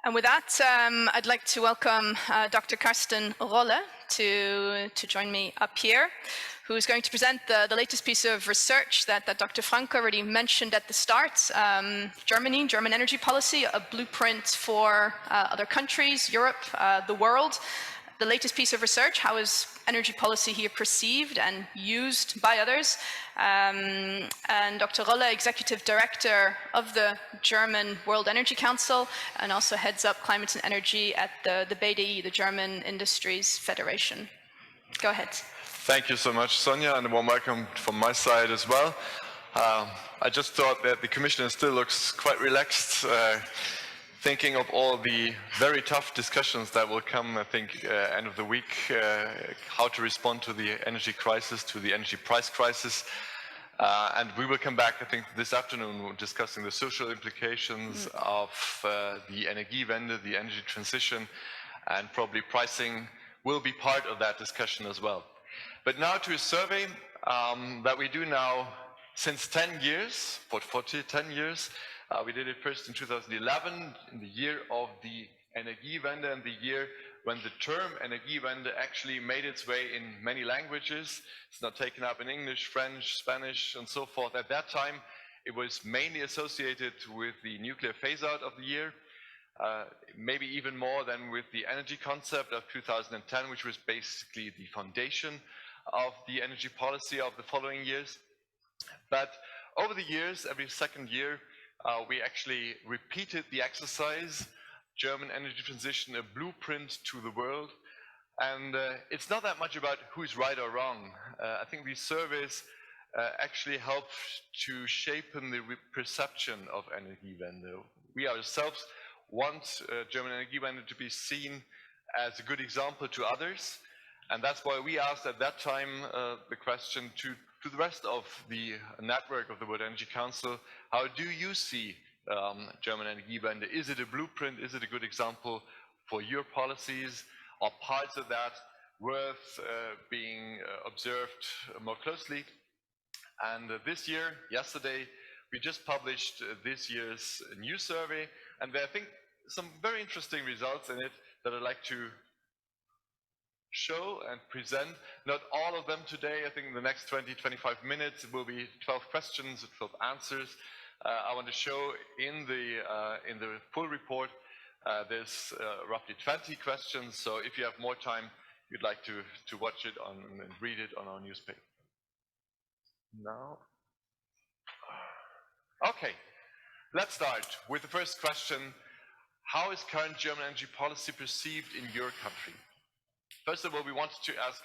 And with that, I'd like to welcome Dr. Karsten Rolle to join me up here, who's going to present the latest piece of research that Dr. Frank already mentioned at the start. German energy policy, a blueprint for other countries, Europe, the world. The latest piece of research, how is energy policy here perceived and used by others? And Dr. Rolle, Executive Director of the German World Energy Council, and also heads up climate and energy at the BDI, the German Industries Federation. Go ahead. Thank you so much, Sonja, and a warm welcome from my side as well. I just thought that the Commissioner still looks quite relaxed, thinking of all the very tough discussions that will come, I think, end of the week, how to respond to the energy crisis, to the energy price crisis. And we will come back, I think, this afternoon discussing the social implications of the Energiewende, the energy transition, and probably pricing will be part of that discussion as well. But now to a survey that we do now since 10 years, for 10 years. We did it first in 2011, in the year of the Energiewende, and the year when the term Energiewende actually made its way in many languages. It's now taken up in English, French, Spanish, and so forth. At that time, it was mainly associated with the nuclear phase-out of the year, maybe even more than with the energy concept of 2010, which was basically the foundation of the energy policy of the following years. But over the years, every second year, we actually repeated the exercise, German energy transition, a blueprint to the world. And it's not that much about who's right or wrong. I think these surveys actually help to shape the perception of Energiewende. We ourselves want German Energiewende to be seen as a good example to others. And that's why we asked at that time the question to the rest of the network of the World Energy Council, how do you see German Energiewende? Is it a blueprint? Is it a good example for your policies? Are parts of that worth being observed more closely? And this year, yesterday, we just published this year's new survey, and there are, I think, some very interesting results in it that I'd like to show and present. Not all of them today. I think in the next 20-25 minutes it will be 12 questions, 12 answers. I want to show in the full report there's roughly 20 questions. So if you have more time, you'd like to watch it and read it on our newspaper. Now, okay, let's start with the first question. How is current German energy policy perceived in your country? First of all, we wanted to ask,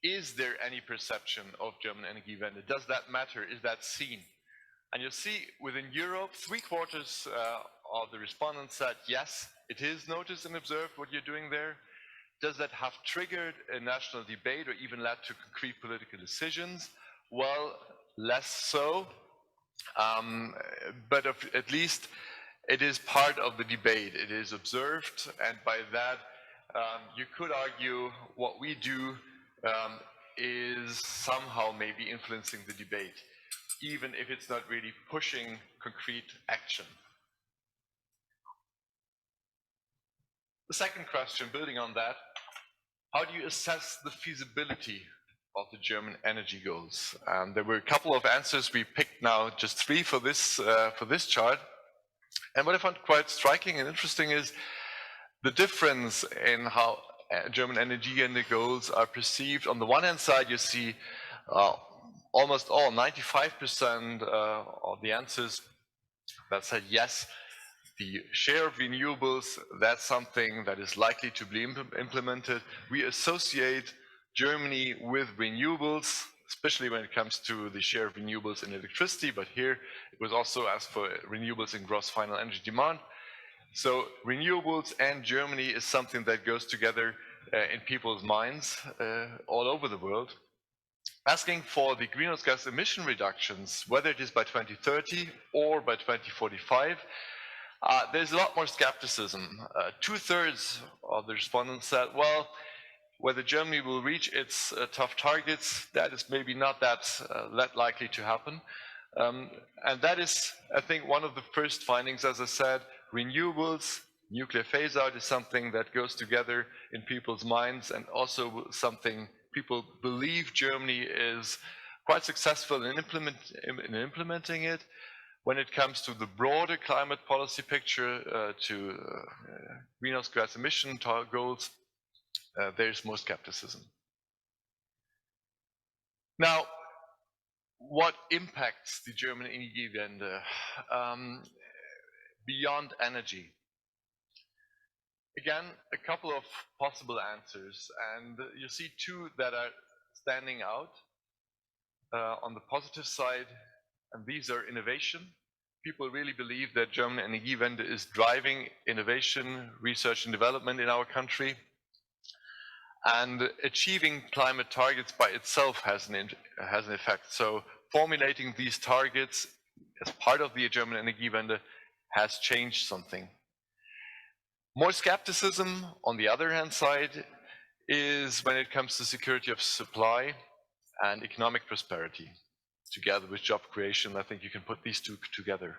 is there any perception of German Energiewende? Does that matter? Is that seen? And you'll see within Europe, 3/4 of the respondents said, yes, it is noticed and observed what you're doing there. Does that have triggered a national debate or even led to concrete political decisions? Well, less so, but at least it is part of the debate. It is observed, and by that, you could argue what we do is somehow maybe influencing the debate, even if it's not really pushing concrete action. The second question, building on that, how do you assess the feasibility of the German energy goals? There were a couple of answers. We picked now just 3 for this chart. And what I found quite striking and interesting is the difference in how German energy and the goals are perceived. On the one hand side, you see almost all, 95% of the answers that said yes, the share of renewables, that's something that is likely to be implemented. We associate Germany with renewables, especially when it comes to the share of renewables in electricity, but here it was also asked for renewables in gross final energy demand. So renewables and Germany is something that goes together in people's minds all over the world. Asking for the greenhouse gas emission reductions, whether it is by 2030 or by 2045, there's a lot more skepticism. 2/3 of the respondents said, well, whether Germany will reach its tough targets, that is maybe not that likely to happen. And that is, I think, one of the first findings, as I said, renewables Nuclear phase out is something that goes together in people's minds, and also something people believe Germany is quite successful in implementing it. When it comes to the broader climate policy picture, to greenhouse gas emission goals, there's more skepticism. Now, what impacts the German Energiewende beyond energy? Again, a couple of possible answers, and you see two that are standing out on the positive side, and these are innovation. People really believe that German Energiewende is driving innovation, research and development in our country, and achieving climate targets by itself has an effect. So formulating these targets as part of the German Energiewende has changed something. More skepticism, on the other hand side, is when it comes to security of supply and economic prosperity. Together with job creation, I think you can put these two together.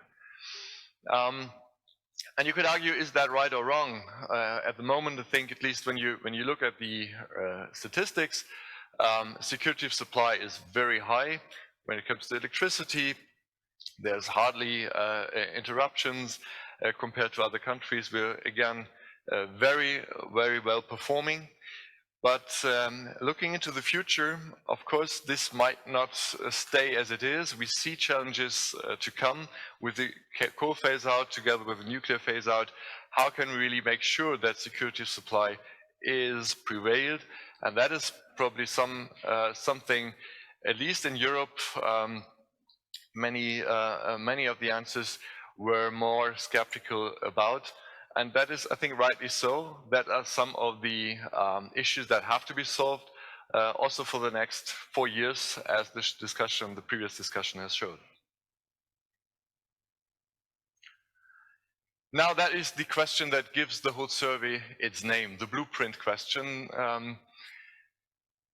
And you could argue, is that right or wrong? At the moment, I think, at least when you look at the statistics, security of supply is very high. When it comes to electricity, there's hardly interruptions compared to other countries. We're, again, very, very well performing. But looking into the future, of course, this might not stay as it is. We see challenges to come with the coal phase out together with the nuclear phase out. How can we really make sure that security of supply is prevailed? And that is probably something, at least in Europe, many of the answers were more skeptical about. And that is, I think, rightly so. That are some of the issues that have to be solved also for the next 4 years, as the previous discussion has showed. Now, that is the question that gives the whole survey its name, the blueprint question.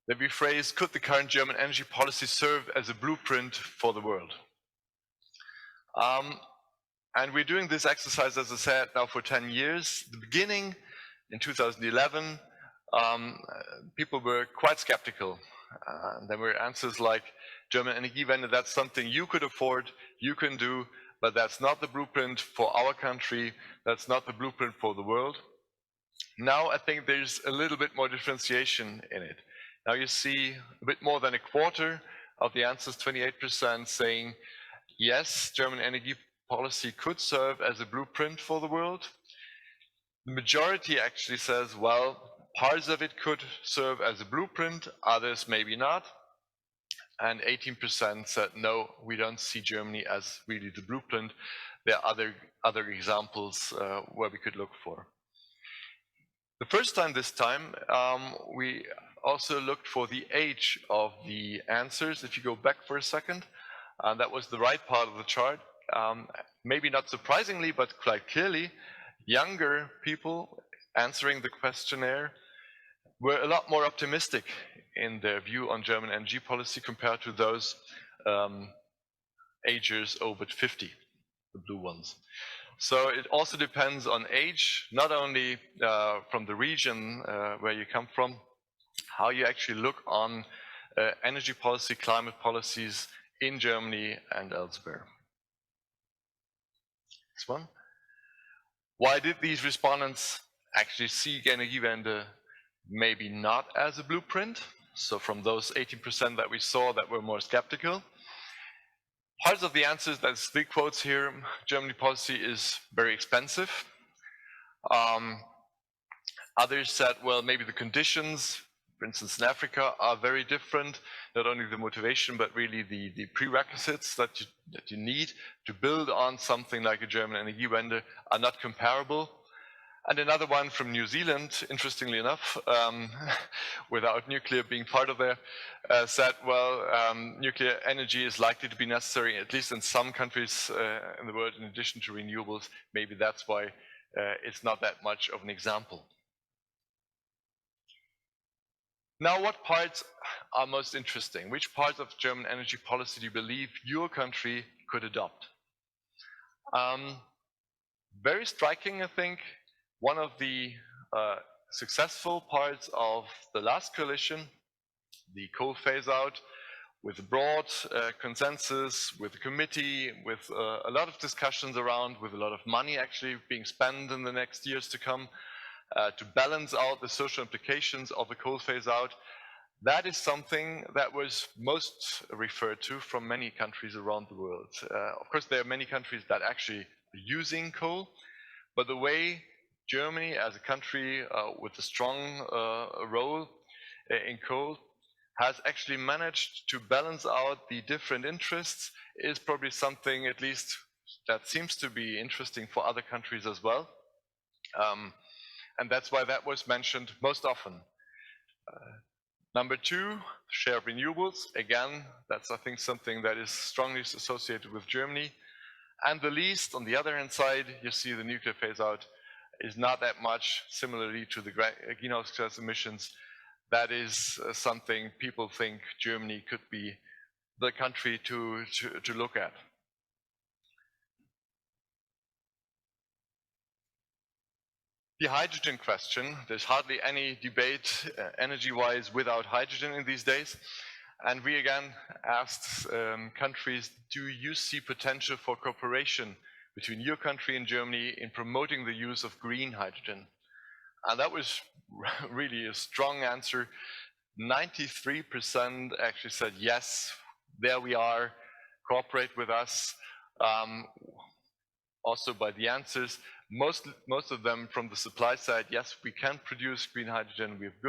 That we phrase, could the current German energy policy serve as a blueprint for the world? And we're doing this exercise, as I said, now for 10 years. The beginning, in 2011, people were quite skeptical. There were answers like, German Energiewende, that's something you could afford, you can do, but that's not the blueprint for our country, that's not the blueprint for the world. Now I think there's a little bit more differentiation in it. Now you see a bit more than a quarter of the answers, 28%, saying, yes, German energy policy could serve as a blueprint for the world. The majority actually says, well, parts of it could serve as a blueprint, others maybe not. And 18% said, no, we don't see Germany as really the blueprint. There are other examples where we could look for. The first time this time, we also looked for the age of the answers. If you go back for a second, that was the right part of the chart. Maybe not surprisingly, but quite clearly, younger people answering the questionnaire were a lot more optimistic in their view on German energy policy compared to those agers over 50, the blue ones. So it also depends on age, not only from the region where you come from, how you actually look on energy policy, climate policies in Germany and elsewhere. This one. Why did these respondents actually see Energiewende maybe not as a blueprint? So from those 18% that we saw that were more skeptical, parts of the answers, that's 3 quotes here, Germany policy is very expensive. Others said, well, maybe the conditions, for instance, in Africa, are very different. Not only the motivation, but really the prerequisites that you need to build on something like a German Energiewende are not comparable. And another one from New Zealand, interestingly enough, without nuclear being part of there, said, well, nuclear energy is likely to be necessary, at least in some countries in the world, in addition to renewables. Maybe that's why it's not that much of an example. Now, what parts are most interesting? Which parts of German energy policy do you believe your country could adopt? Very striking, I think, one of the successful parts of the last coalition, the coal phase out, with broad consensus, with the committee, with a lot of discussions around, with a lot of money actually being spent in the next years to come to balance out the social implications of the coal phase out. That is something that was most referred to from many countries around the world. Of course, there are many countries that actually are using coal, but the way Germany, as a country with a strong role in coal, has actually managed to balance out the different interests is probably something, at least, that seems to be interesting for other countries as well. And that's why that was mentioned most often. Number two, share of renewables. Again, that's, I think, something that is strongly associated with Germany. And the least, on the other hand side, you see the nuclear phase out is not that much, similarly to the greenhouse gas emissions. That is something people think Germany could be the country to look at. The hydrogen question, there's hardly any debate energy-wise without hydrogen in these days. And we again asked countries, do you see potential for cooperation between your country and Germany in promoting the use of green hydrogen? And that was really a strong answer. 93% actually said yes, there we are, cooperate with us. Also by the answers, most of them from the supply side, yes, we can produce green hydrogen, we have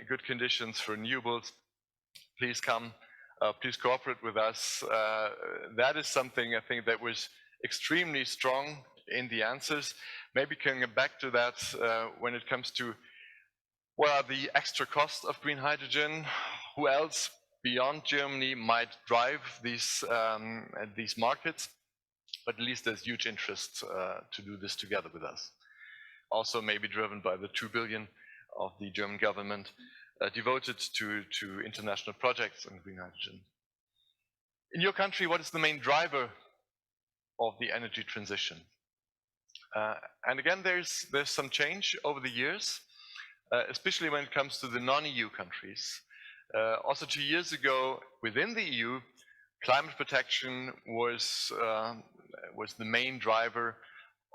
good conditions for renewables, please come, please cooperate with us. That is something I think that was extremely strong in the answers. Maybe can get back to that when it comes to what are the extra costs of green hydrogen, who else beyond Germany might drive these markets. But at least there's huge interest to do this together with us. Also maybe driven by the 2 billion of the German government devoted to international projects on green hydrogen. In your country, what is the main driver of the energy transition? And again, there's some change over the years, especially when it comes to the non-EU countries. Also 2 years ago, within the EU, climate protection was the main driver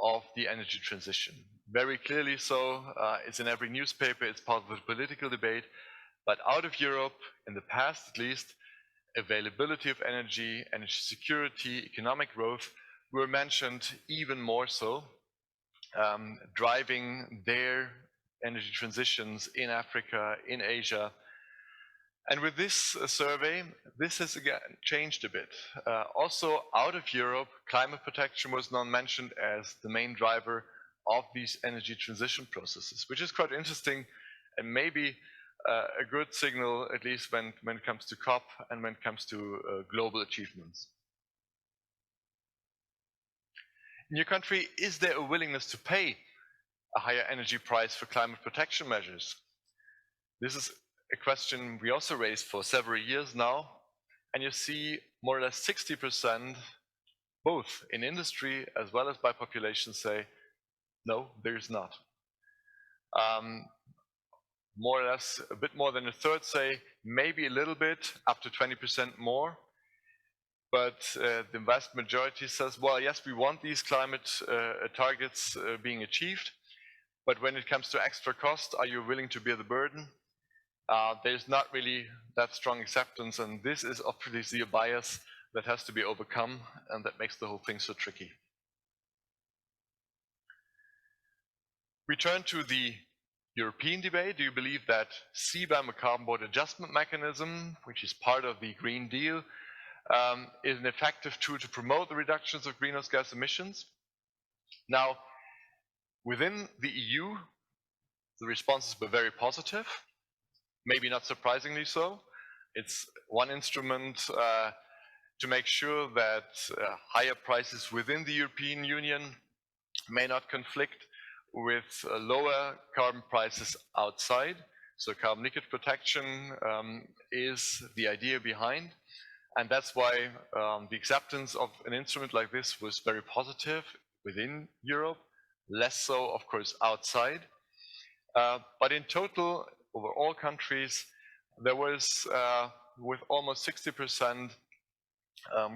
of the energy transition. Very clearly so, it's in every newspaper, it's part of the political debate, but out of Europe, in the past at least, availability of energy, energy security, economic growth were mentioned even more so, driving their energy transitions in Africa, in Asia. And with this survey, this has again changed a bit. Also out of Europe, climate protection was not mentioned as the main driver of these energy transition processes, which is quite interesting and maybe a good signal, at least when it comes to COP and when it comes to global achievements. In your country, is there a willingness to pay a higher energy price for climate protection measures? This is a question we also raised for several years now, and you see more or less 60%, both in industry as well as by population, say, no, there is not. More or less, a bit more than a third say, maybe a little bit, up to 20% more. But the vast majority says, well, yes, we want these climate targets being achieved, but when it comes to extra cost, are you willing to bear the burden? There's not really that strong acceptance, and this is obviously a bias that has to be overcome, and that makes the whole thing so tricky. We turn to the European debate. Do you believe that CBAM, a carbon border adjustment mechanism, which is part of the Green Deal, is an effective tool to promote the reductions of greenhouse gas emissions? Now, within the EU, the responses were very positive. Maybe not surprisingly so. It's one instrument to make sure that higher prices within the European Union may not conflict with lower carbon prices outside. So carbon leakage protection is the idea behind. And that's why the acceptance of an instrument like this was very positive within Europe, less so, of course, outside. But in total, over all countries, there was, with almost 60%,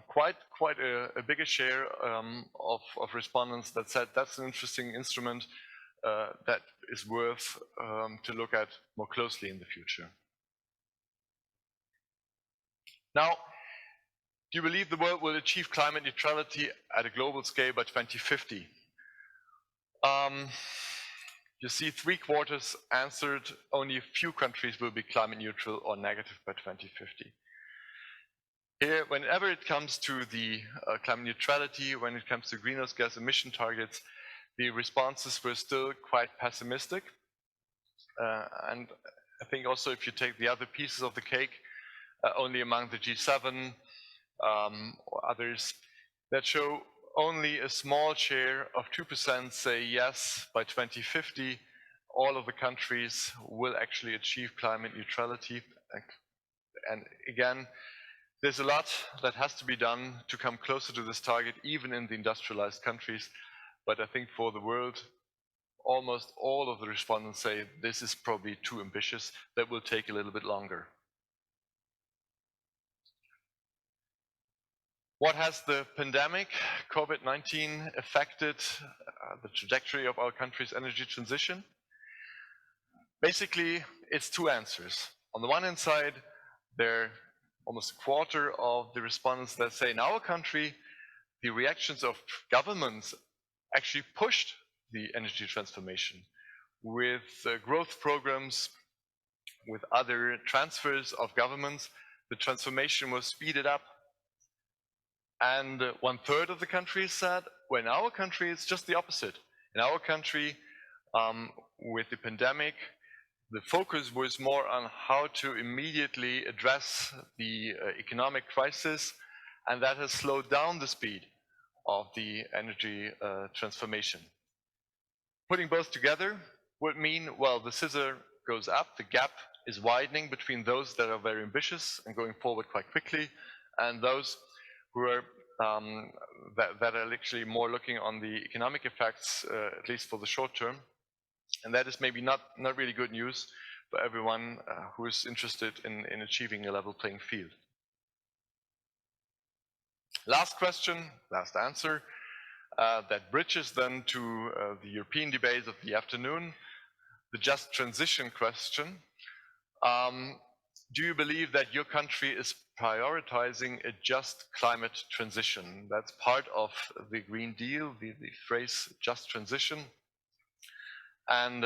quite a bigger share of respondents that said that's an interesting instrument that is worth to look at more closely in the future. Now, do you believe the world will achieve climate neutrality at a global scale by 2050? You see, 3/4 answered only a few countries will be climate neutral or negative by 2050. Here, whenever it comes to the climate neutrality, when it comes to greenhouse gas emission targets, the responses were still quite pessimistic. And I think also if you take the other pieces of the cake, only among the G7 or others that show only a small share of 2% say yes, by 2050, all of the countries will actually achieve climate neutrality. And again, there's a lot that has to be done to come closer to this target, even in the industrialized countries. But I think for the world, almost all of the respondents say this is probably too ambitious, that will take a little bit longer. What has the pandemic, COVID-19, affected the trajectory of our country's energy transition? Basically, it's two answers. On the one hand side, there are almost a quarter of the respondents that say in our country, the reactions of governments actually pushed the energy transformation with growth programs, with other transfers of governments. The transformation was speeded up. And 1/3 of the country said, well, in our country, it's just the opposite. In our country, with the pandemic, the focus was more on how to immediately address the economic crisis, and that has slowed down the speed of the energy transformation. Putting both together would mean, well, the scissor goes up, the gap is widening between those that are very ambitious and going forward quite quickly, and those who are that are actually more looking on the economic effects, at least for the short term. And that is maybe not really good news for everyone who is interested in achieving a level playing field. Last question, last answer, that bridges then to the European debate of the afternoon, the just transition question. Do you believe that your country is prioritizing a just climate transition? That's part of the Green Deal, the phrase just transition. And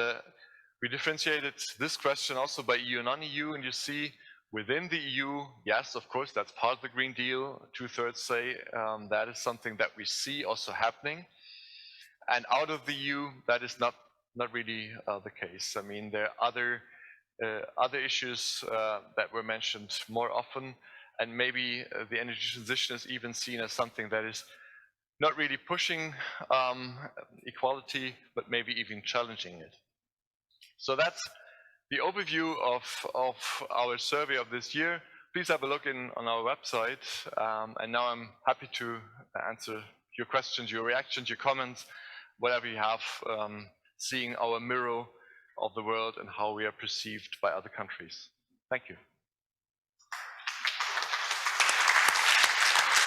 we differentiated this question also by EU and non-EU, and you see within the EU, yes, of course, that's part of the Green Deal. 2/3 say that is something that we see also happening. And out of the EU, that is not really the case. I mean, there are other issues that were mentioned more often, and maybe the energy transition is even seen as something that is not really pushing equality, but maybe even challenging it. So that's the overview of our survey of this year. Please have a look on our website, and now I'm happy to answer your questions, your reactions, your comments, whatever you have, seeing our mirror of the world and how we are perceived by other countries. Thank you.